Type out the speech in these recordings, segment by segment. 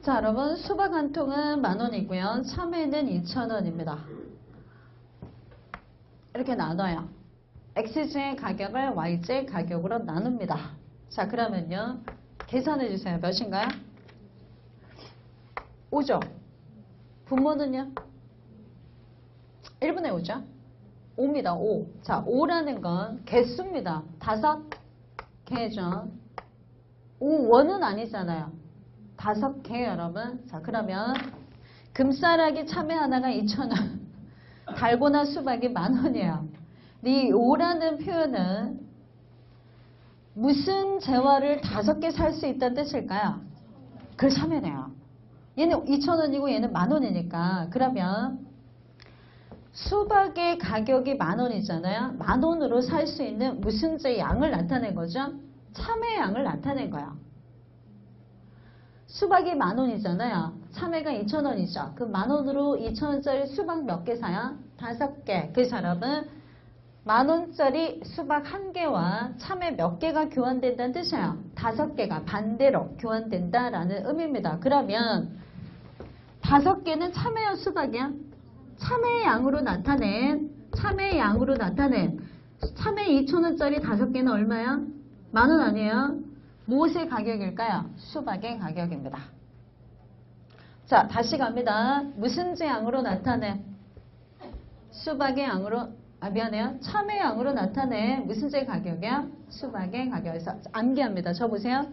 자, 여러분 수박 한 통은 10,000원이고요. 참외는 2,000원입니다. 이렇게 나눠요. X주의 가격을 Y주의 가격으로 나눕니다. 자, 그러면요. 계산해 주세요. 몇인가요? 5죠. 분모는요? 1분의 5죠. 5입니다. 5. 자, 5라는 건 개수입니다. 5개죠. 5원은 아니잖아요. 5개 여러분. 자, 그러면 금싸라기 참외 하나가 2,000원. 달고나 수박이 10,000원이에요. 이 5라는 표현은 무슨 재화를 5개 살 수 있다는 뜻일까요? 그걸 참외네요. 얘는 2,000원이고 얘는 10,000원이니까 그러면 수박의 가격이 10,000원이잖아요. 10,000원으로 살 수 있는 무슨 제 양을 나타낸 거죠? 참외 양을 나타낸 거예요. 수박이 10,000원이잖아요. 참외가 2,000원이죠. 그 10,000원으로 2,000원짜리 수박 몇 개 사요? 5개. 그 사람은 10,000원짜리 수박 1개와 참외 몇 개가 교환된다는 뜻이에요. 5개가 반대로 교환된다라는 의미입니다. 그러면 5개는 참외와 수박이야? 참외 양으로 나타낸 참외 2,000원짜리 5개는 얼마야? 10,000원 아니에요? 무엇의 가격일까요? 수박의 가격입니다. 자, 다시 갑니다. 무슨 양으로 나타낸 수박의 양으로 미안해요. 참외 양으로 나타낸 무슨 제 가격이야? 수박의 가격에서 암기합니다. 저 보세요.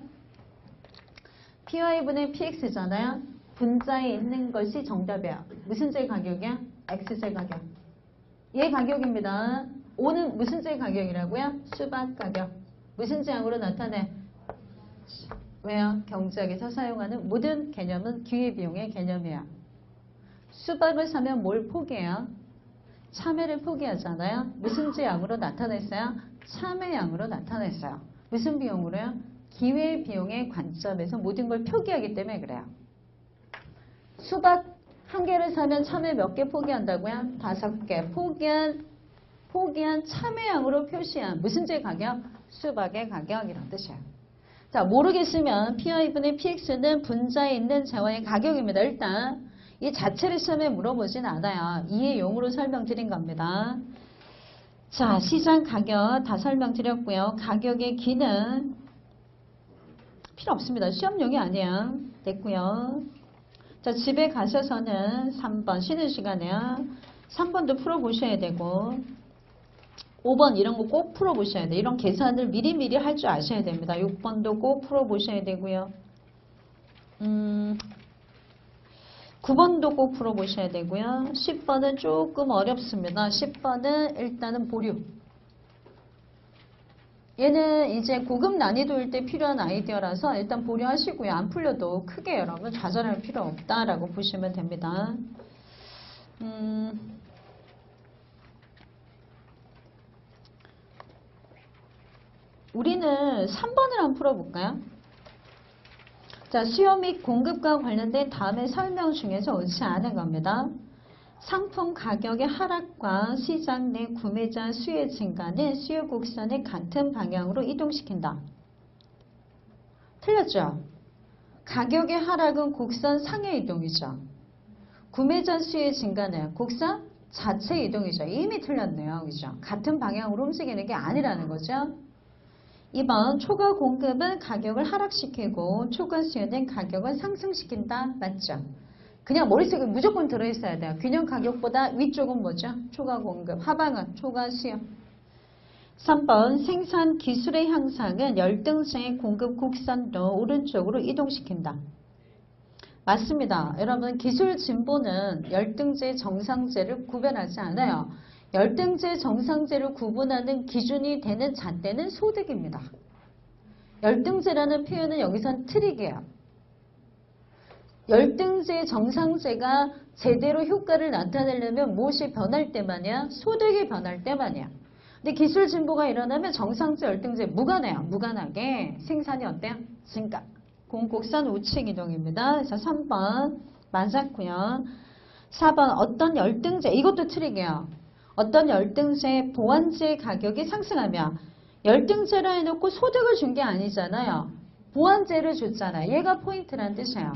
PY분의 PX잖아요. 분자에 있는 것이 정답이야. 무슨 제 가격이야? X제 가격. 얘 가격입니다. 5는 무슨 제 가격이라고요? 수박 가격. 무슨 제 양으로 나타내? 왜요? 경제학에서 사용하는 모든 개념은 기회비용의 개념이에요. 수박을 사면 뭘 포기해요? 참외를 포기하잖아요. 무슨 제 양으로 나타냈어요? 참외 양으로 나타냈어요. 무슨 비용으로요? 기회비용의 관점에서 모든 걸 표기하기 때문에 그래요. 수박 1개를 사면 참외 몇 개 포기한다고요? 5개. 포기한 참외 양으로 표시한 무슨 제 가격? 수박의 가격이라는 뜻이에요. 자, 모르겠으면 PY분의 PX는 분자에 있는 재화의 가격입니다. 일단 이 자체를 시험에 물어보진 않아요. 이해용으로 설명드린 겁니다. 자, 시장 가격 다 설명드렸고요. 가격의 기능 필요 없습니다. 시험용이 아니에요. 됐고요. 자, 집에 가셔서는 3번 쉬는 시간에요. 3번도 풀어보셔야 되고 5번 이런 거 꼭 풀어보셔야 돼요. 이런 계산을 미리미리 할 줄 아셔야 됩니다. 6번도 꼭 풀어보셔야 되고요. 9번도 꼭 풀어보셔야 되고요. 10번은 조금 어렵습니다. 10번은 일단은 보류. 얘는 이제 고급 난이도일 때 필요한 아이디어라서 일단 보류하시고요. 안 풀려도 크게 여러분 좌절할 필요 없다라고 보시면 됩니다. 우리는 3번을 한번 풀어볼까요? 자, 수요 및 공급과 관련된 다음의 설명 중에서 옳지 않은 겁니다. 상품 가격의 하락과 시장 내 구매자 수요의 증가는 수요 곡선을 같은 방향으로 이동시킨다. 틀렸죠? 가격의 하락은 곡선 상의 이동이죠. 구매자 수요의 증가는 곡선 자체 이동이죠. 이미 틀렸네요. 그죠? 같은 방향으로 움직이는 게 아니라는 거죠. 2번 초과 공급은 가격을 하락시키고 초과 수요는 가격을 상승시킨다. 맞죠? 그냥 머릿속에 무조건 들어있어야 돼요. 균형 가격보다 위쪽은 뭐죠? 초과 공급, 하방은 초과 수요. 3번 생산 기술의 향상은 열등제의 공급 곡선도 오른쪽으로 이동시킨다. 맞습니다. 여러분 기술 진보는 열등제, 정상제를 구별하지 않아요. 열등제, 정상제를 구분하는 기준이 되는 잣대는 소득입니다. 열등제라는 표현은 여기선 트릭이에요. 열등제, 정상제가 제대로 효과를 나타내려면 무엇이 변할 때만이야? 소득이 변할 때만이야. 근데 기술 진보가 일어나면 정상제, 열등제 무관해요. 무관하게 생산이 어때요? 증가. 공곡선 우측 이동입니다. 그래서 3번 맞았고요. 4번 어떤 열등제, 이것도 트릭이에요. 어떤 열등제, 보완제 가격이 상승하며 열등제라 해놓고 소득을 준 게 아니잖아요. 보완제를 줬잖아요. 얘가 포인트란 뜻이에요.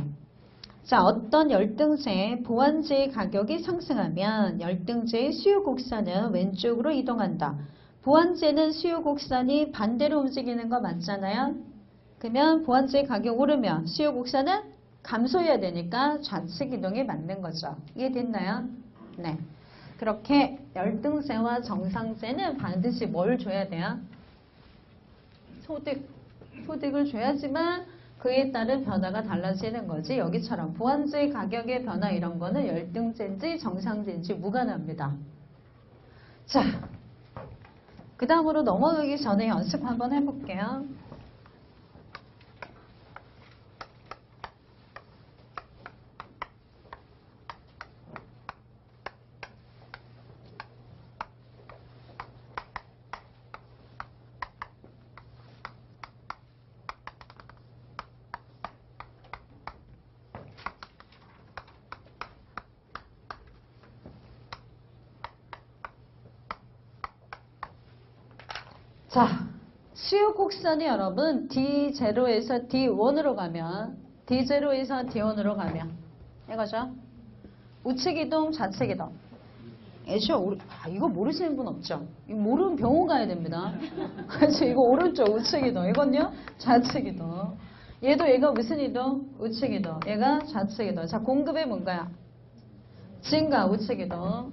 자, 어떤 열등제, 보완제의 가격이 상승하면 열등제의 수요 곡선은 왼쪽으로 이동한다. 보완제는 수요 곡선이 반대로 움직이는 거 맞잖아요. 그러면 보완제의 가격 오르면 수요 곡선은 감소해야 되니까 좌측 이동이 맞는 거죠. 이해됐나요? 네. 그렇게 열등제와 정상제는 반드시 뭘 줘야 돼요? 소득을 줘야지만 그에 따른 변화가 달라지는 거지. 여기처럼 보완제의 가격의 변화 이런 거는 열등제인지 정상제인지 무관합니다. 자, 그 다음으로 넘어가기 전에 연습 한번 해볼게요. 자, 수요 곡선이 여러분 D0에서 D1으로 가면 D0에서 D1으로 가면 이거죠. 우측 이동, 좌측 이동. 이거 모르시는 분 없죠? 이거 모르면 병원 가야 됩니다. 그래서 이거 오른쪽 우측 이동, 이건요 좌측 이동. 얘가 무슨 이동? 우측 이동. 얘가 좌측 이동. 자, 공급의 뭔가요? 증가, 우측 이동.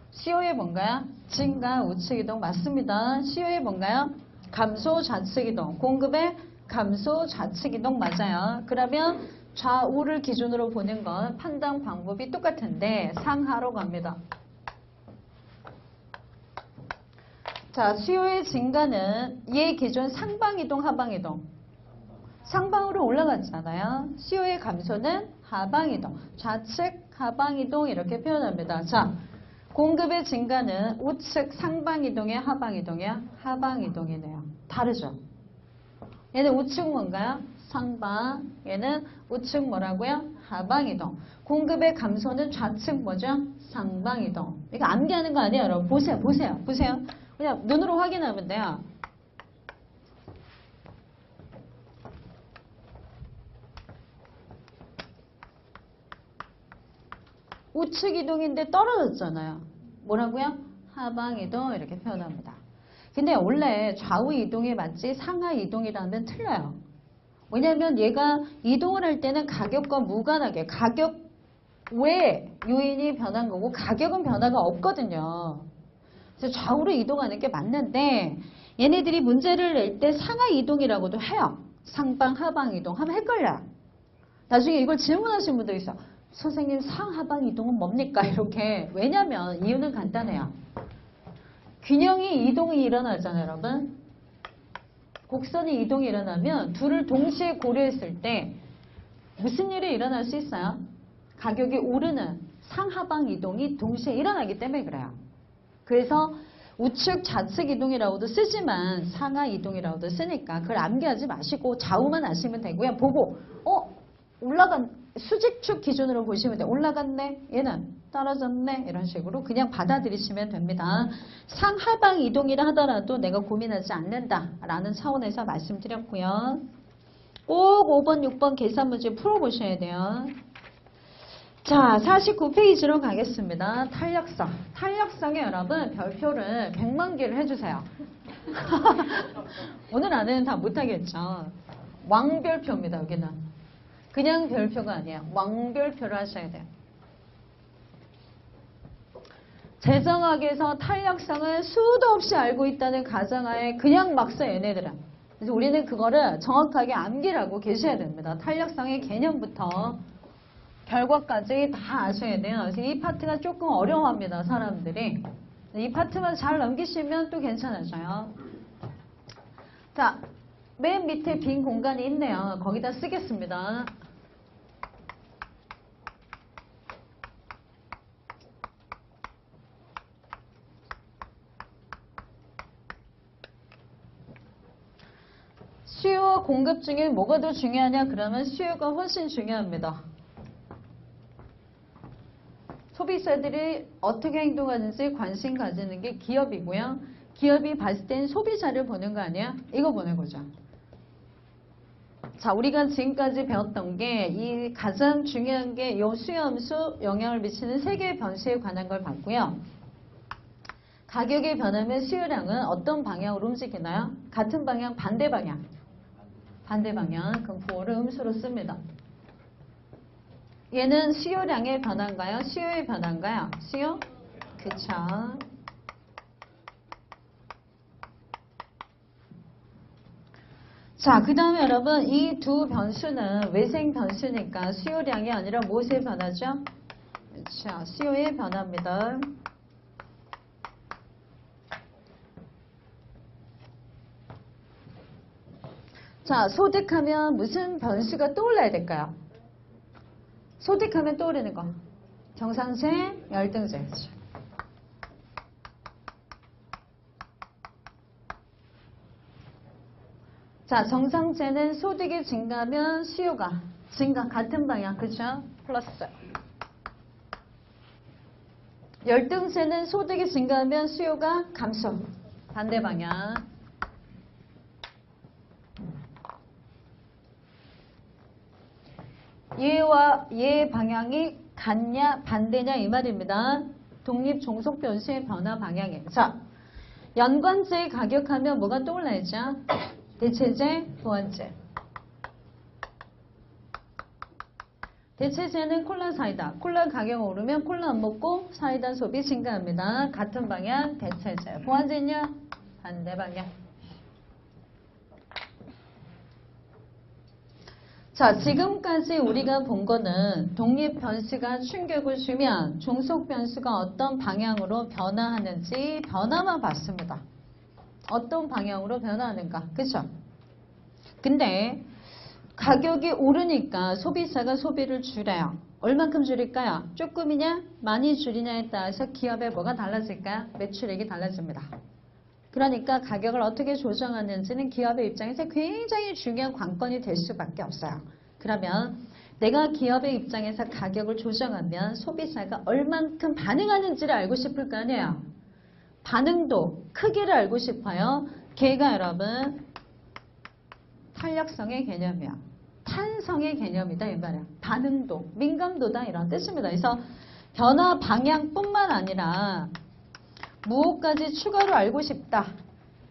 수요의 뭔가요? 증가, 우측 이동. 맞습니다. 수요의 뭔가요? 감소, 좌측 이동. 공급의 감소, 좌측 이동 맞아요. 그러면 좌우를 기준으로 보는 건 판단 방법이 똑같은데 상하로 갑니다. 자, 수요의 증가는 얘 기준 상방 이동, 하방 이동. 상방으로 올라갔잖아요. 수요의 감소는 하방 이동. 좌측, 하방 이동 이렇게 표현합니다. 자, 공급의 증가는 우측 상방 이동이야, 하방 이동이야? 하방 이동이네요. 다르죠? 얘는 우측 뭔가요? 상방. 얘는 우측 뭐라고요? 하방 이동. 공급의 감소는 좌측 뭐죠? 상방 이동. 이거 암기하는 거 아니에요, 여러분? 보세요. 그냥 눈으로 확인하면 돼요. 우측 이동인데 떨어졌잖아요. 뭐라고요? 하방 이동 이렇게 표현합니다. 근데 원래 좌우 이동에 맞지 상하 이동이라면 틀려요. 왜냐하면 얘가 이동을 할 때는 가격과 무관하게 가격 외에 요인이 변한 거고 가격은 변화가 없거든요. 그래서 좌우로 이동하는 게 맞는데 얘네들이 문제를 낼 때 상하 이동이라고도 해요. 상방, 하방 이동 하면 헷갈려요. 나중에 이걸 질문하신 분도 있어요. 선생님 상하방 이동은 뭡니까? 이렇게. 왜냐면 이유는 간단해요. 균형이 이동이 일어나잖아요, 여러분. 곡선이 이동이 일어나면 둘을 동시에 고려했을 때 무슨 일이 일어날 수 있어요? 가격이 오르는 상하방 이동이 동시에 일어나기 때문에 그래요. 그래서 우측 좌측 이동이라고도 쓰지만 상하 이동이라고도 쓰니까 그걸 암기하지 마시고 좌우만 아시면 되고요. 보고 올라간 수직축 기준으로 보시면 돼요. 올라갔네. 얘는 떨어졌네. 이런 식으로 그냥 받아들이시면 됩니다. 상하방 이동이라 하더라도 내가 고민하지 않는다라는 차원에서 말씀드렸고요. 꼭 5번, 6번 계산 문제 풀어보셔야 돼요. 자, 49페이지로 가겠습니다. 탄력성. 탄력성에 여러분 별표를 100만 개를 해주세요. 오늘 안에는 다 못하겠죠. 왕별표입니다. 여기는. 그냥 별표가 아니에요. 왕별표를 하셔야 돼요. 재정학에서 탄력성을 수도 없이 알고 있다는 가정하에 그냥 막 써 얘네들은. 그래서 우리는 그거를 정확하게 암기를 하고 계셔야 됩니다. 탄력성의 개념부터 결과까지 다 아셔야 돼요. 그래서 이 파트가 조금 어려워합니다. 사람들이. 이 파트만 잘 넘기시면 또 괜찮아져요. 자, 맨 밑에 빈 공간이 있네요. 거기다 쓰겠습니다. 수요와 공급 중에 뭐가 더 중요하냐? 그러면 수요가 훨씬 중요합니다. 소비자들이 어떻게 행동하는지 관심 가지는 게 기업이고요. 기업이 봤을 땐 소비자를 보는 거 아니야? 이거 보는 거죠. 자, 우리가 지금까지 배웠던 게 이 가장 중요한 게 요 수요함수 영향을 미치는 세 개의 변수에 관한 걸 봤고요. 가격이 변하면 수요량은 어떤 방향으로 움직이나요? 같은 방향, 반대 방향. 반대 방향. 그럼 부호를 음수로 씁니다. 얘는 수요량의 변화인가요? 수요의 변화인가요? 수요? 그쵸. 자, 그 다음에 여러분 이 두 변수는 외생 변수니까 수요량이 아니라 무엇의 변화죠? 그쵸. 수요의 변화입니다. 자, 소득하면 무슨 변수가 떠올라야 될까요? 소득하면 떠오르는 거. 정상세, 열등세. 자, 정상세는 소득이 증가하면 수요가 증가, 같은 방향, 그죠? 플러스. 열등세는 소득이 증가하면 수요가 감소, 반대 방향. 얘와 얘의 방향이 같냐 반대냐 이 말입니다. 독립 종속 변수의 변화 방향이에요. 자, 연관제의 가격하면 뭐가 떠올라야죠? 대체제, 보완제. 대체제는 콜라 사이다. 콜라 가격 오르면 콜라 안 먹고 사이다 소비 증가합니다. 같은 방향 대체제. 보완제냐? 반대 방향. 자, 지금까지 우리가 본 거는 독립 변수가 충격을 주면 종속 변수가 어떤 방향으로 변화하는지 변화만 봤습니다. 어떤 방향으로 변화하는가. 그렇죠? 근데 가격이 오르니까 소비자가 소비를 줄여요. 얼만큼 줄일까요? 조금이냐? 많이 줄이냐에 따라서 기업의 뭐가 달라질까요? 매출액이 달라집니다. 그러니까 가격을 어떻게 조정하는지는 기업의 입장에서 굉장히 중요한 관건이 될 수밖에 없어요. 그러면 내가 기업의 입장에서 가격을 조정하면 소비자가 얼만큼 반응하는지를 알고 싶을 거 아니에요. 반응도, 크기를 알고 싶어요. 걔가 여러분 탄력성의 개념이야. 탄성의 개념이다 이 말이야. 반응도, 민감도다 이런 뜻입니다. 그래서 변화 방향뿐만 아니라 무엇까지 추가로 알고 싶다.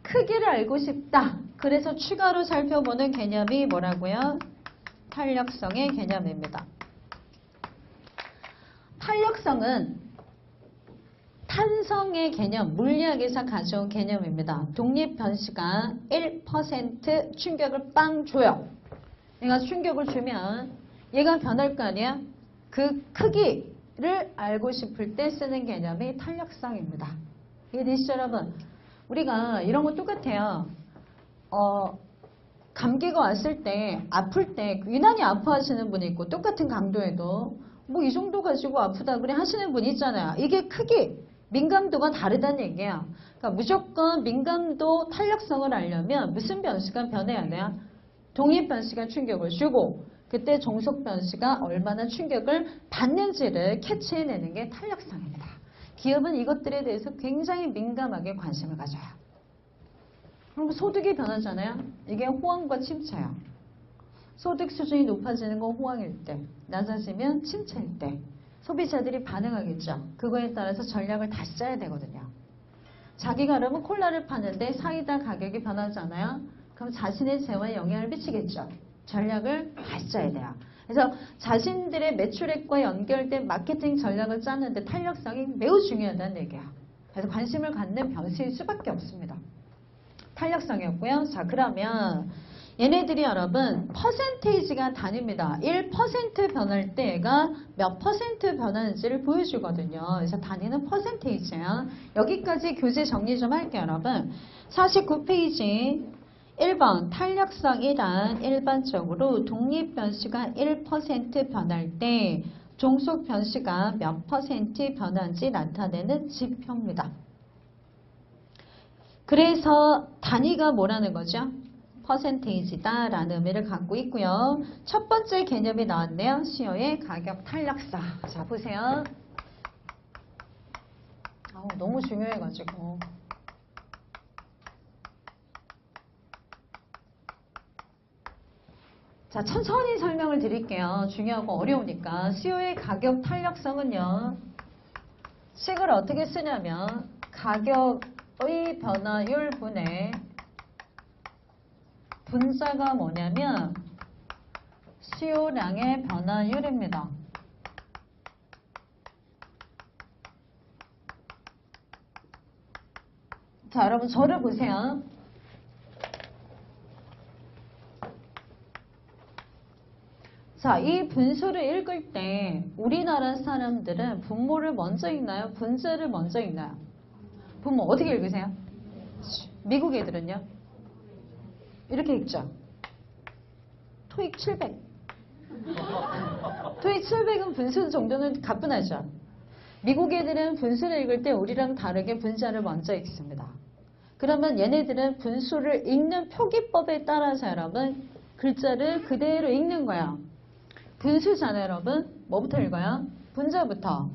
크기를 알고 싶다. 그래서 추가로 살펴보는 개념이 뭐라고요? 탄력성의 개념입니다. 탄력성은 탄성의 개념, 물리학에서 가져온 개념입니다. 독립 변수가 1% 충격을 빵 줘요. 얘가 충격을 주면 얘가 변할 거 아니야? 그 크기를 알고 싶을 때 쓰는 개념이 탄력성입니다. 이해되시죠 여러분? 우리가 이런 거 똑같아요. 감기가 왔을 때 아플 때 유난히 아파하시는 분이 있고 똑같은 강도에도 뭐 이 정도 가지고 아프다 그래 하시는 분이 있잖아요. 이게 크기, 민감도가 다르다는 얘기예요. 그러니까 무조건 민감도, 탄력성을 알려면 무슨 변수가 변해야 돼요? 독립 변수가 충격을 주고 그때 종속 변수가 얼마나 충격을 받는지를 캐치해내는 게 탄력성입니다. 기업은 이것들에 대해서 굉장히 민감하게 관심을 가져요. 그럼 소득이 변하잖아요. 이게 호황과 침체예요. 소득 수준이 높아지는 건 호황일 때, 낮아지면 침체일 때 소비자들이 반응하겠죠. 그거에 따라서 전략을 다시 짜야 되거든요. 자기가 그러면 콜라를 파는데 사이다 가격이 변하잖아요. 그럼 자신의 재화에 영향을 미치겠죠. 전략을 다시 짜야 돼요. 그래서 자신들의 매출액과 연결된 마케팅 전략을 짜는데 탄력성이 매우 중요하다는 얘기예요. 그래서 관심을 갖는 변수일 수밖에 없습니다. 탄력성이었고요. 자, 그러면 얘네들이 여러분 퍼센테이지가 단위입니다. 1% 변할 때 얘가 몇 퍼센트 변하는지를 보여주거든요. 그래서 단위는 퍼센테이지예요. 여기까지 교재 정리 좀 할게요, 여러분. 49페이지 1번 탄력성이란 일반적으로 독립 변수가 1% 변할 때 종속 변수가 몇 퍼센트 변한지 나타내는 지표입니다. 그래서 단위가 뭐라는 거죠? 퍼센테이지다 라는 의미를 갖고 있고요. 첫 번째 개념이 나왔네요. 수요의 가격 탄력성. 자, 보세요. 너무 중요해가지고. 자, 천천히 설명을 드릴게요. 중요하고 어려우니까. 수요의 가격 탄력성은요. 식을 어떻게 쓰냐면 가격의 변화율 분의 분자가 뭐냐면 수요량의 변화율입니다. 자, 여러분 저를 보세요. 자, 이 분수를 읽을 때 우리나라 사람들은 분모를 먼저 읽나요? 분자를 먼저 읽나요? 분모 어떻게 읽으세요? 미국 애들은요? 이렇게 읽죠. 토익 700. 토익 700은 분수 정도는 가뿐하죠. 미국 애들은 분수를 읽을 때 우리랑 다르게 분자를 먼저 읽습니다. 그러면 얘네들은 분수를 읽는 표기법에 따라서 여러분 글자를 그대로 읽는 거예요. 분수잖아요, 여러분. 뭐부터 읽어요? 분자부터.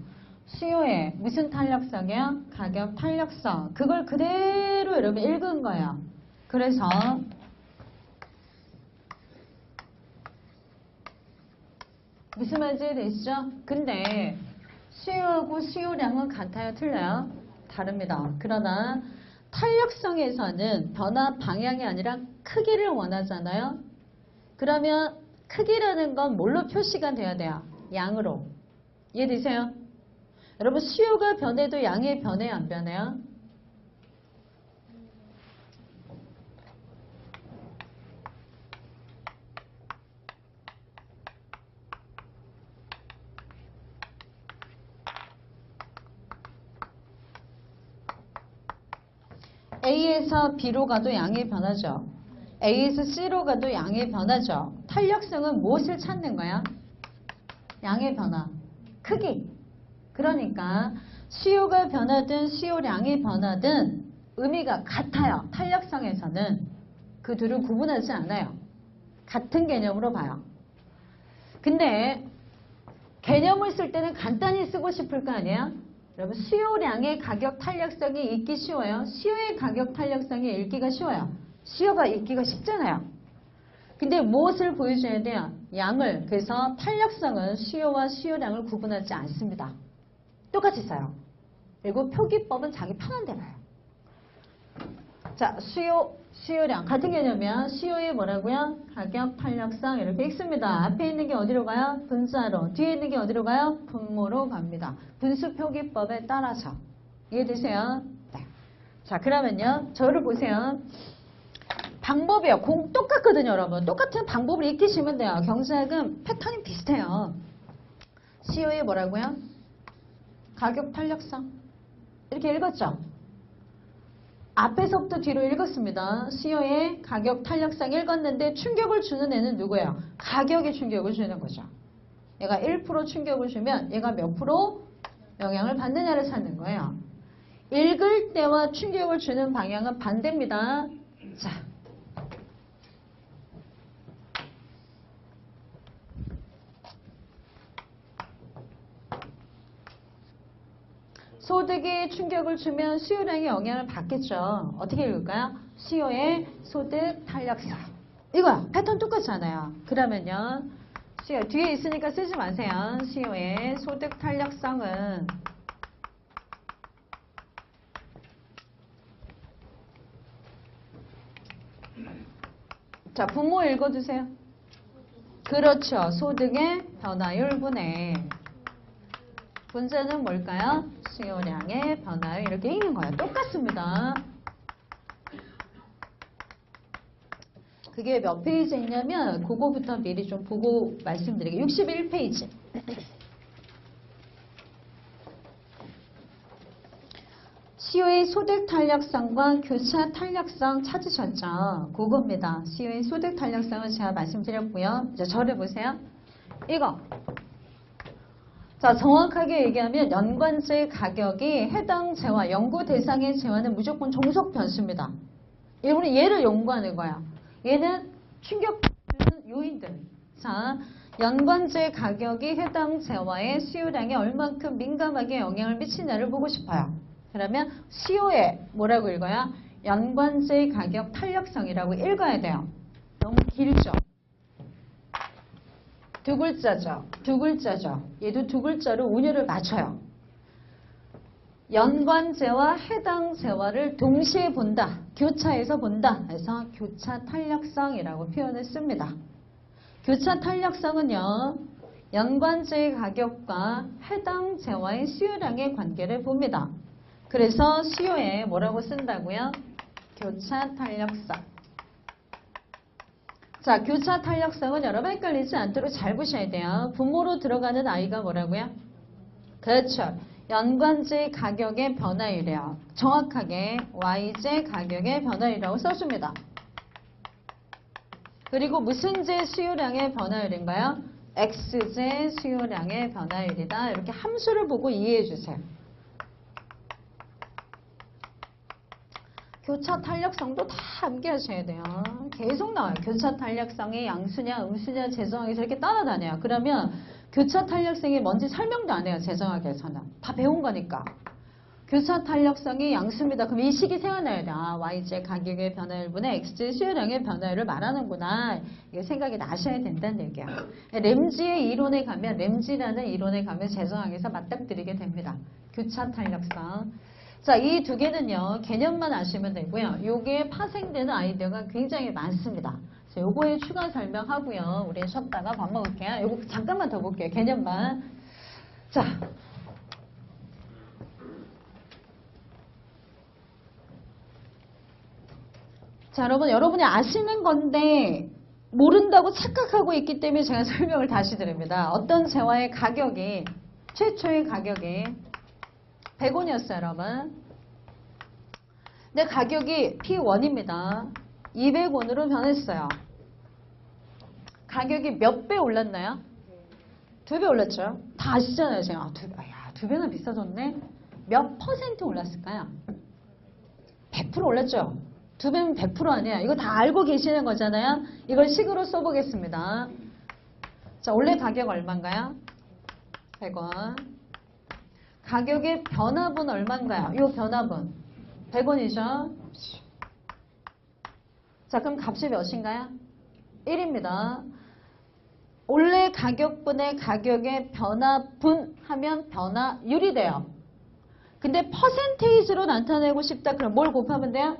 수요의 무슨 탄력성이야? 가격 탄력성. 그걸 그대로 여러분 읽은 거예요. 그래서 무슨 말인지 되시죠? 근데 수요하고 수요량은 같아요? 틀려요? 다릅니다. 그러나 탄력성에서는 변화 방향이 아니라 크기를 원하잖아요. 그러면 크기라는 건 뭘로 표시가 돼야 돼요? 양으로. 이해되세요? 여러분 수요가 변해도 양이 변해요? 안 변해요? A에서 B로 가도 양이 변하죠. A에서 C로 가도 양이 변하죠. 탄력성은 무엇을 찾는 거야? 양의 변화. 크기. 그러니까 수요가 변하든 수요량이 변하든 의미가 같아요. 탄력성에서는 그 둘은 구분하지 않아요. 같은 개념으로 봐요. 근데 개념을 쓸 때는 간단히 쓰고 싶을 거 아니에요? 여러분 수요량의 가격 탄력성이 읽기 쉬워요. 수요의 가격 탄력성이 읽기가 쉬워요. 수요가 읽기가 쉽잖아요. 근데 무엇을 보여줘야 돼요? 양을. 그래서 탄력성은 수요와 수요량을 구분하지 않습니다. 똑같이 써요. 그리고 표기법은 자기 편한 대로 해요. 자, 수요량 같은 개념이야. 수요의 뭐라고요? 가격 탄력성 이렇게 읽습니다. 앞에 있는 게 어디로 가요? 분자로. 뒤에 있는 게 어디로 가요? 분모로 갑니다. 분수 표기법에 따라서. 이해되세요? 네. 자, 그러면요. 저를 보세요. 방법이요. 똑같거든요, 여러분. 똑같은 방법을 익히시면 돼요. 경제학은 패턴이 비슷해요. 수요의 뭐라고요? 가격 탄력성. 이렇게 읽었죠? 앞에서부터 뒤로 읽었습니다. 수요의 가격 탄력성 읽었는데 충격을 주는 애는 누구예요? 가격에 충격을 주는 거죠. 얘가 1% 충격을 주면 얘가 몇 프로 영향을 받느냐를 찾는 거예요. 읽을 때와 충격을 주는 방향은 반대입니다. 자, 소득이 충격을 주면 수요량에 영향을 받겠죠. 어떻게 읽을까요? 수요의 소득 탄력성. 이거야. 패턴 똑같잖아요. 그러면요. 수요 뒤에 있으니까 쓰지 마세요. 수요의 소득 탄력성은 자, 분모 읽어주세요. 그렇죠. 소득의 변화율 분의 분자는 뭘까요? 수요량의 변화율 이렇게 읽는 거예요. 똑같습니다. 그게 몇 페이지에 있냐면 그거부터 미리 좀 보고 말씀드릴게요. 61페이지. 수요의 소득 탄력성과 교차 탄력성 찾으셨죠? 그겁니다. 수요의 소득 탄력성을 제가 말씀드렸고요. 이제 저를 보세요. 이거. 자, 정확하게 얘기하면 연관제 가격이 해당 재화, 연구 대상의 재화는 무조건 종속 변수입니다. 우리 얘를 연구하는 거야. 얘는 충격 주는 요인들. 자, 연관제 가격이 해당 재화의 수요량에 얼만큼 민감하게 영향을 미치냐를 보고 싶어요. 그러면 수요에 뭐라고 읽어요? 연관제 가격 탄력성이라고 읽어야 돼요. 너무 길죠? 두 글자죠. 두 글자죠. 얘도 두 글자로 운율을 맞춰요. 연관제와 해당제와를 동시에 본다. 교차해서 본다. 그래서 교차 탄력성이라고 표현을 씁니다. 교차 탄력성은요. 연관제의 가격과 해당제와의 수요량의 관계를 봅니다. 그래서 수요에 뭐라고 쓴다고요? 교차 탄력성. 자, 교차 탄력성은 여러분 헷갈리지 않도록 잘 보셔야 돼요. 분모로 들어가는 아이가 뭐라고요? 그렇죠. 연관제 가격의 변화율이에요. 정확하게 Y제 가격의 변화율이라고 써줍니다. 그리고 무슨 제 수요량의 변화율인가요? X제 수요량의 변화율이다. 이렇게 함수를 보고 이해해 주세요. 교차 탄력성도 다 함께 하셔야 돼요. 계속 나와요. 교차 탄력성이 양수냐 음수냐 재정학에서 이렇게 따라다녀요. 그러면 교차 탄력성이 뭔지 설명도 안 해요. 재정학에서는. 다 배운 거니까. 교차 탄력성이 양수입니다. 그럼 이 식이 생각나야 돼. 아, Y제 가격의 변화율분의 X제 수요량의 변화율을 말하는구나. 이게 생각이 나셔야 된다는 얘기야. 램지의 이론에 가면, 램지라는 이론에 가면 재정학에서 맞닥뜨리게 됩니다. 교차 탄력성. 자, 이 두 개는요, 개념만 아시면 되고요. 요게 파생되는 아이디어가 굉장히 많습니다. 그래서 요거에 추가 설명하고요. 우리 쉬었다가 밥 먹을게요. 요거 잠깐만 더 볼게요. 개념만. 자. 자, 여러분이 아시는 건데 모른다고 착각하고 있기 때문에 제가 설명을 다시 드립니다. 어떤 재화의 가격이 최초의 가격이 100원이었어요, 여러분. 근데 가격이 P1입니다. 200원으로 변했어요. 가격이 몇 배 올랐나요? 2배 올랐죠? 다 아시잖아요, 제가. 두 배나 비싸졌네? 몇 퍼센트 올랐을까요? 100% 올랐죠? 2배면 100% 아니야. 이거 다 알고 계시는 거잖아요. 이걸 식으로 써보겠습니다. 자, 원래 가격 얼마인가요? 100원. 가격의 변화분 얼마인가요? 이 변화분 100원이죠. 자, 그럼 값이 몇인가요? 1입니다. 원래 가격분의 가격의 변화분 하면 변화율이 돼요. 근데 퍼센테이지로 나타내고 싶다. 그럼 뭘 곱하면 돼요?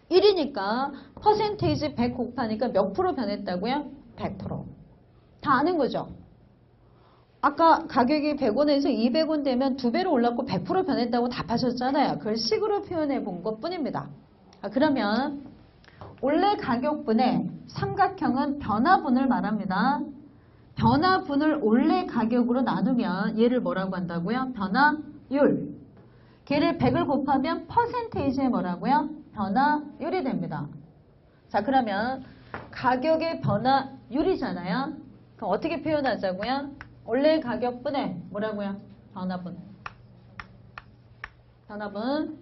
1이니까 퍼센테이지 100 곱하니까 몇 프로 변했다고요? 100%. 다 아는 거죠? 아까 가격이 100원에서 200원 되면 2배로 올랐고 100% 변했다고 답하셨잖아요. 그걸 식으로 표현해 본 것 뿐입니다. 그러면 원래 가격분의 삼각형은 변화분을 말합니다. 변화분을 원래 가격으로 나누면 얘를 뭐라고 한다고요? 변화율. 걔를 100을 곱하면 퍼센테이지에 뭐라고요? 변화율이 됩니다. 자, 그러면 가격의 변화율이잖아요. 그럼 어떻게 표현하자고요? 원래 가격분의 뭐라고요? 변화분. 변화분.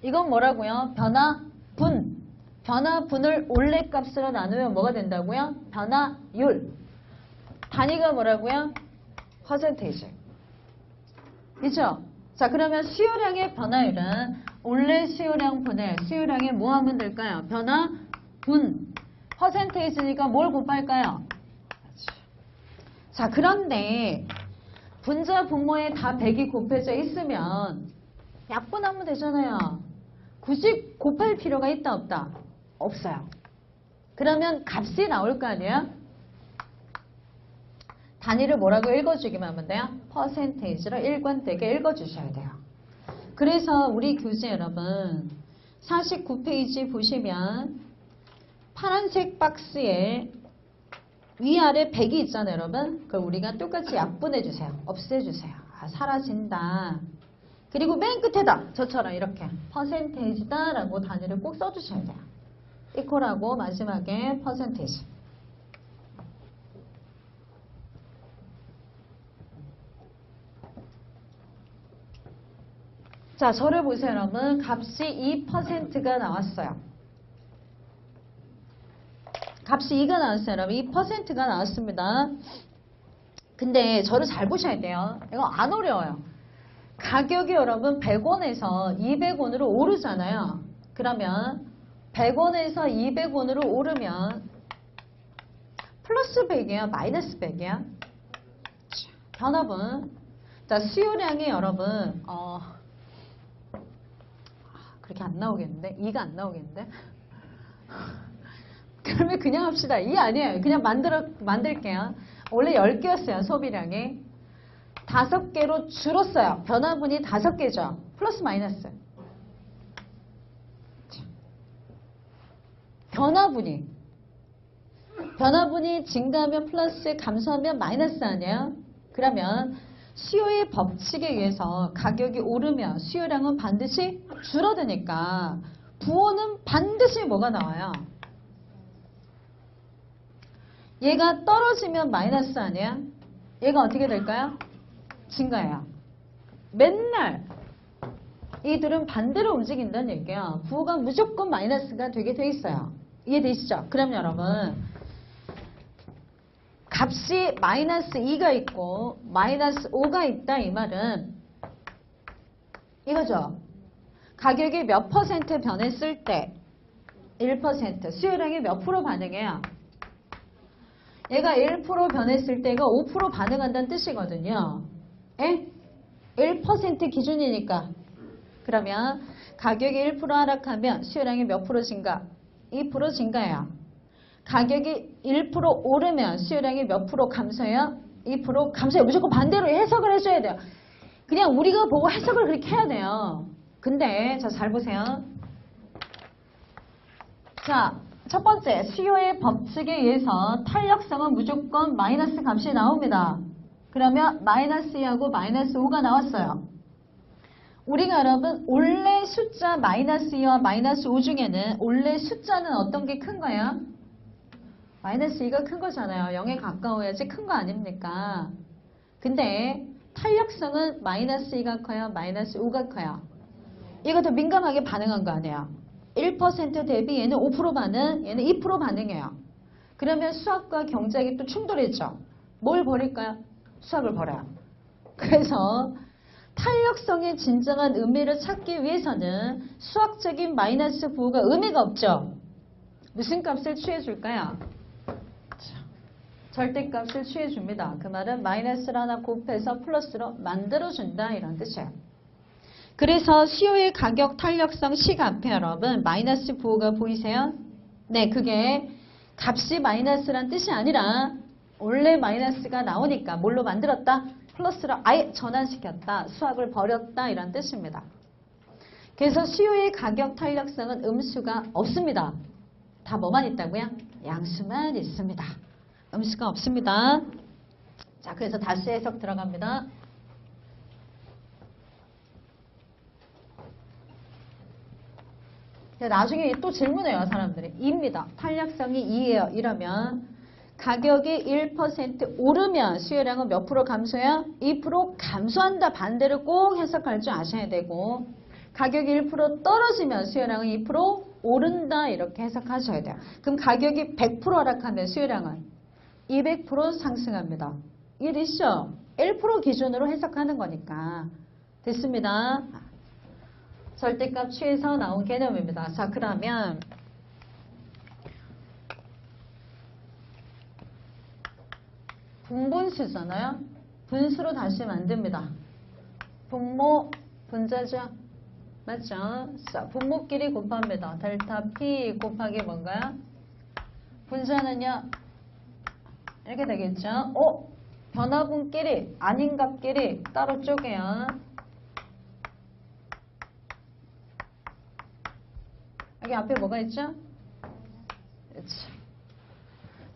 이건 뭐라고요? 변화분. 변화분을 원래 값으로 나누면 뭐가 된다고요? 변화율. 단위가 뭐라고요? 퍼센테이지. 그렇죠? 자, 그러면 수요량의 변화율은 원래 수요량 분의 수요량에 뭐 하면 될까요? 변화분. 퍼센테이지니까 뭘 곱할까요? 자, 그런데 분자 분모에 다 100이 곱해져 있으면 약분하면 되잖아요. 굳이 곱할 필요가 있다 없다? 없어요. 그러면 값이 나올 거 아니에요? 단위를 뭐라고 읽어주기만 하면 돼요? 퍼센테이지로 일관되게 읽어주셔야 돼요. 그래서 우리 교재 여러분 49페이지 보시면 파란색 박스에 위아래 100이 있잖아요, 여러분. 그걸 우리가 똑같이 약분해주세요. 없애주세요. 아, 사라진다. 그리고 맨 끝에다 저처럼 이렇게 퍼센테이지다 라고 단위를 꼭 써주셔야 돼요. 이퀄하고 마지막에 퍼센테이지. 자, 저를 보세요, 여러분. 값이 2%가 나왔어요. 값이 2가 나왔어요, 여러분. 2%가 나왔습니다. 근데 저를 잘 보셔야 돼요. 이거 안 어려워요. 가격이 여러분 100원에서 200원으로 오르잖아요. 그러면 100원에서 200원으로 오르면 플러스 100이야? 마이너스 100이야? 변압은 자 수요량이 여러분 그렇게 안 나오겠는데? 2가 안 나오겠는데? 그러면 그냥 합시다. 2 아니에요. 그냥 만들게요. 원래 10개였어요. 소비량이. 5개로 줄었어요. 변화분이 5개죠. 플러스 마이너스. 변화분이 증가하면 플러스, 감소하면 마이너스 아니에요? 그러면 수요의 법칙에 의해서 가격이 오르면 수요량은 반드시 줄어드니까 부호는 반드시 뭐가 나와요? 얘가 떨어지면 마이너스 아니야? 얘가 어떻게 될까요? 증가해요. 맨날 이들은 반대로 움직인다는 얘기야. 부호가 무조건 마이너스가 되게 돼 있어요. 이해되시죠? 그럼 여러분 값이 마이너스 2가 있고 마이너스 5가 있다 이 말은 이거죠. 가격이 몇 퍼센트 변했을 때 1% 수요량이 몇 프로 반응해요? 얘가 1% 변했을 때가 5% 반응한다는 뜻이거든요. 에? 1% 기준이니까. 그러면 가격이 1% 하락하면 수요량이 몇 프로 증가? 2% 증가해요. 가격이 1% 오르면 수요량이 몇 프로 감소해요? 2% 감소해요. 무조건 반대로 해석을 해줘야 돼요. 그냥 우리가 보고 해석을 그렇게 해야 돼요. 근데 자 잘 보세요. 자, 첫 번째 수요의 법칙에 의해서 탄력성은 무조건 마이너스 값이 나옵니다. 그러면 마이너스 2하고 마이너스 5가 나왔어요. 우리가 여러분 원래 숫자 마이너스 2와 마이너스 5 중에는 원래 숫자는 어떤 게 큰 거예요? 마이너스 2가 큰 거잖아요. 0에 가까워야지 큰 거 아닙니까? 근데 탄력성은 마이너스 2가 커요? 마이너스 5가 커요? 이거 더 민감하게 반응한 거 아니에요? 1% 대비 얘는 5% 반응, 얘는 2% 반응해요. 그러면 수학과 경제학이 또 충돌했죠. 뭘 버릴까요? 수학을 버려요. 그래서 탄력성의 진정한 의미를 찾기 위해서는 수학적인 마이너스 부호가 의미가 없죠. 무슨 값을 취해줄까요? 절대값을 취해줍니다. 그 말은 마이너스를 하나 곱해서 플러스로 만들어준다 이런 뜻이에요. 그래서 수요의 가격 탄력성 식 앞에 여러분 마이너스 부호가 보이세요? 네, 그게 값이 마이너스란 뜻이 아니라 원래 마이너스가 나오니까 뭘로 만들었다? 플러스로 아예 전환시켰다. 수학을 버렸다 이런 뜻입니다. 그래서 수요의 가격 탄력성은 음수가 없습니다. 다 뭐만 있다고요? 양수만 있습니다. 음수가 없습니다. 자, 그래서 다시 해석 들어갑니다. 나중에 또 질문해요, 사람들이. 2입니다. 탄력성이 2예요. 이러면 가격이 1% 오르면 수요량은 몇 프로 감소해요? 2% 감소한다. 반대로 꼭 해석할 줄 아셔야 되고 가격이 1% 떨어지면 수요량은 2% 오른다. 이렇게 해석하셔야 돼요. 그럼 가격이 100% 하락하면 수요량은 200% 상승합니다. 이해되시죠? 1% 기준으로 해석하는 거니까. 됐습니다. 절대값 취해서 나온 개념입니다. 자, 그러면 분분수잖아요. 분수로 다시 만듭니다. 분모, 분자죠. 맞죠? 자, 분모끼리 곱합니다. 델타 P 곱하기 뭔가요? 분자는요. 이렇게 되겠죠. 변화분끼리, 아닌 값끼리 따로 쪼개요. 여기 앞에 뭐가 있죠? 그렇죠.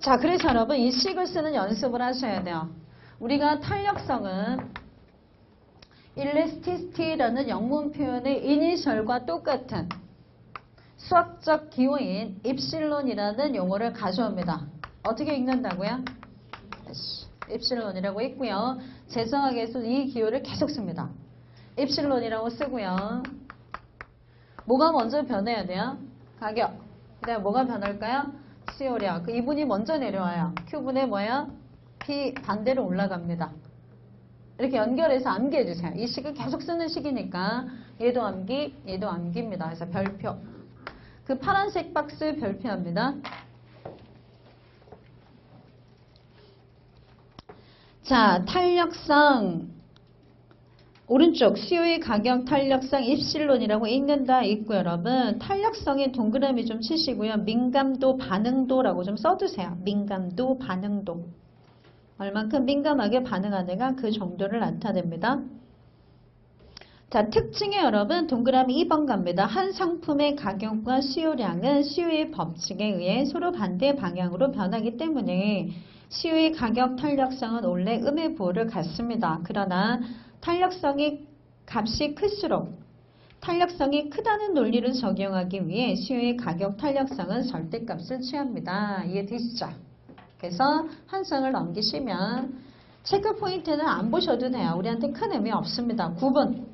자, 그래서 여러분 이 식을 쓰는 연습을 하셔야 돼요. 우리가 탄력성은 일레스티시티라는 영문 표현의 이니셜과 똑같은 수학적 기호인 입실론이라는 용어를 가져옵니다. 어떻게 읽는다고요? 입실론이라고 있고요. 재수학에서 이 기호를 계속 씁니다. 입실론이라고 쓰고요. 뭐가 먼저 변해야 돼요? 가격. 그 다음에 뭐가 변할까요? 수요량. 그 이분이 먼저 내려와요. Q분의 뭐예요? P 반대로 올라갑니다. 이렇게 연결해서 암기해 주세요. 이 식을 계속 쓰는 식이니까 얘도 암기, 얘도 암기입니다. 그래서 별표. 그 파란색 박스 별표합니다. 자, 탄력성. 오른쪽 CO의 가격 탄력성 입실론이라고 읽는다 있고 여러분 탄력성에 동그라미 좀 치시고요. 민감도 반응도라고 좀 써두세요. 민감도 반응도. 얼만큼 민감하게 반응하느냐 그 정도를 나타냅니다. 자, 특징에 여러분 동그라미 2번 갑니다. 한 상품의 가격과 수요량은 수요의 법칙에 의해 서로 반대 방향으로 변하기 때문에 수요의 가격 탄력성은 원래 음의 부호를 갖습니다. 그러나 탄력성이 값이 클수록 탄력성이 크다는 논리를 적용하기 위해 수요의 가격 탄력성은 절대값을 취합니다. 이해되시죠? 그래서 한 장을 넘기시면 체크 포인트는 안 보셔도 돼요. 우리한테 큰 의미 없습니다. 9번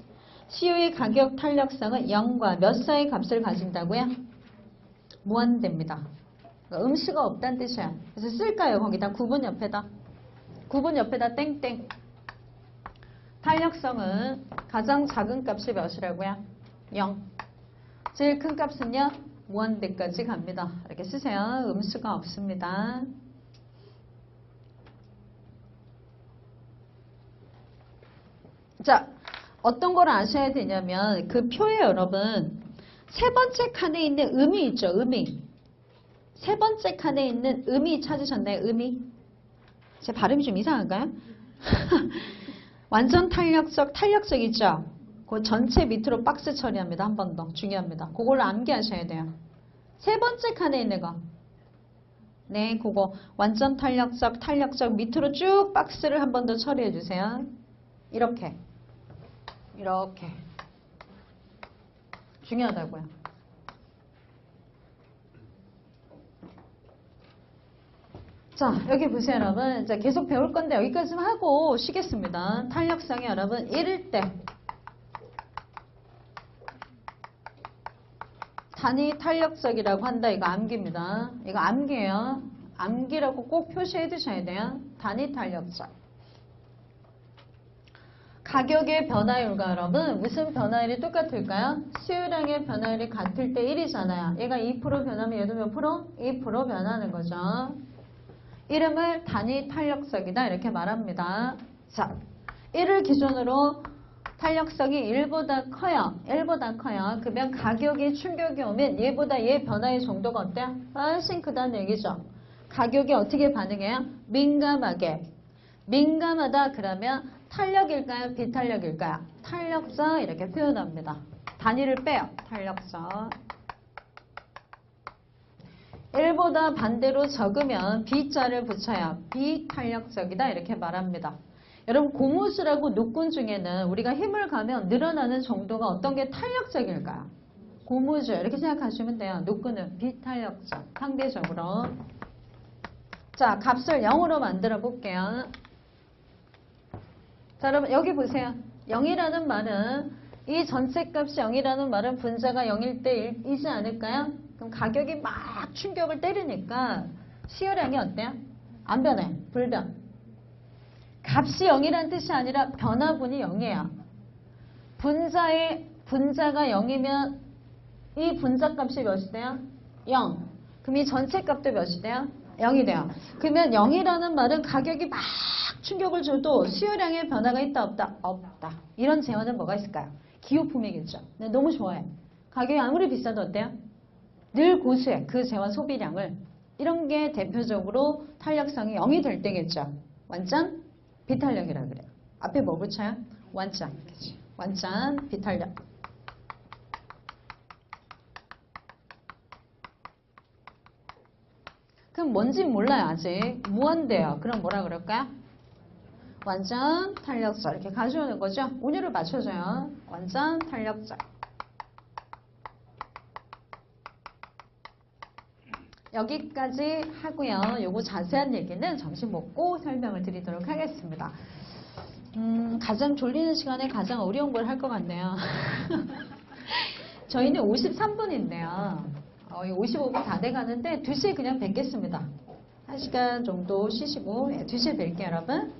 수요의 가격 탄력성은 0과 몇 사이의 값을 가진다고요? 무한대입니다. 그러니까 음수가 없다는 뜻이야. 그래서 쓸까요? 거기다 9번 옆에다. 9번 옆에다 땡땡. 탄력성은 가장 작은 값이 몇이라고요? 0. 제일 큰 값은요? 무한대까지 갑니다. 이렇게 쓰세요. 음수가 없습니다. 자, 어떤 걸 아셔야 되냐면 그 표에 여러분 세 번째 칸에 있는 음이 있죠. 음이. 세 번째 칸에 있는 음이 찾으셨나요? 음이. 제 발음이 좀 이상한가요? 완전 탄력적이죠? 그 전체 밑으로 박스 처리합니다. 한 번 더. 중요합니다. 그걸 암기하셔야 돼요. 세 번째 칸에 있는 거. 네, 그거 완전 탄력적 밑으로 쭉 박스를 한 번 더 처리해 주세요. 이렇게. 중요하다고요. 자, 여기 보세요, 여러분. 자, 계속 배울 건데 여기까지만 하고 쉬겠습니다. 탄력성이 여러분 1일 때 단위 탄력적이라고 한다. 이거 암기입니다. 이거 암기예요. 암기라고 꼭 표시해 두셔야 돼요. 단위 탄력적. 가격의 변화율과 여러분 무슨 변화율이 똑같을까요? 수요량의 변화율이 같을 때 1이잖아요. 얘가 2% 변하면 얘도 몇 프로? 2% 변하는 거죠. 이름을 단위 탄력성이다 이렇게 말합니다. 자, 1을 기준으로 탄력성이 1보다 커요. 1보다 커요. 그러면 가격에 충격이 오면 얘보다 얘 변화의 정도가 어때요? 훨씬 크다는 얘기죠. 가격이 어떻게 반응해요? 민감하게. 민감하다 그러면 탄력일까요? 비탄력일까요? 탄력적 이렇게 표현합니다. 단위를 빼요. 탄력적. 1보다 반대로 적으면 B자를 붙여요. 비탄력적이다 이렇게 말합니다. 여러분 고무줄하고 노끈 중에는 우리가 힘을 가면 늘어나는 정도가 어떤 게 탄력적일까요? 고무줄 이렇게 생각하시면 돼요. 노끈은 비탄력적 상대적으로. 자, 값을 0으로 만들어 볼게요. 자, 여러분 여기 보세요. 0이라는 말은 이 전체 값이 0이라는 말은 분자가 0일 때이지 않을까요? 그럼 가격이 막 충격을 때리니까 수요량이 어때요? 안 변해. 불변. 값이 0이라는 뜻이 아니라 변화분이 0이에요. 분자가 0이면 이 분자 값이 몇이 돼요? 0. 그럼 이 전체 값도 몇이 돼요? 0이 돼요. 그러면 0이라는 말은 가격이 막 충격을 줘도 수요량의 변화가 있다 없다? 없다. 이런 재화는 뭐가 있을까요? 기호품이겠죠. 네, 너무 좋아해. 가격이 아무리 비싸도 어때요? 늘 고수해. 그 재화 소비량을. 이런 게 대표적으로 탄력성이 0이 될 때겠죠. 완전 비탄력이라 그래요. 앞에 뭐 붙여요? 완전. 그치? 완전 비탄력. 그럼 뭔지 몰라요. 아직. 무한대요. 그럼 뭐라 그럴까요? 완전 탄력적. 이렇게 가져오는 거죠. 운율을 맞춰줘요. 완전 탄력적. 여기까지 하고요. 요거 자세한 얘기는 점심 먹고 설명을 드리도록 하겠습니다. 가장 졸리는 시간에 가장 어려운 걸 할 것 같네요. 저희는 53분인데요. 55분 다 돼가는데 2시에 그냥 뵙겠습니다. 1시간 정도 쉬시고 2시에 뵐게요, 여러분.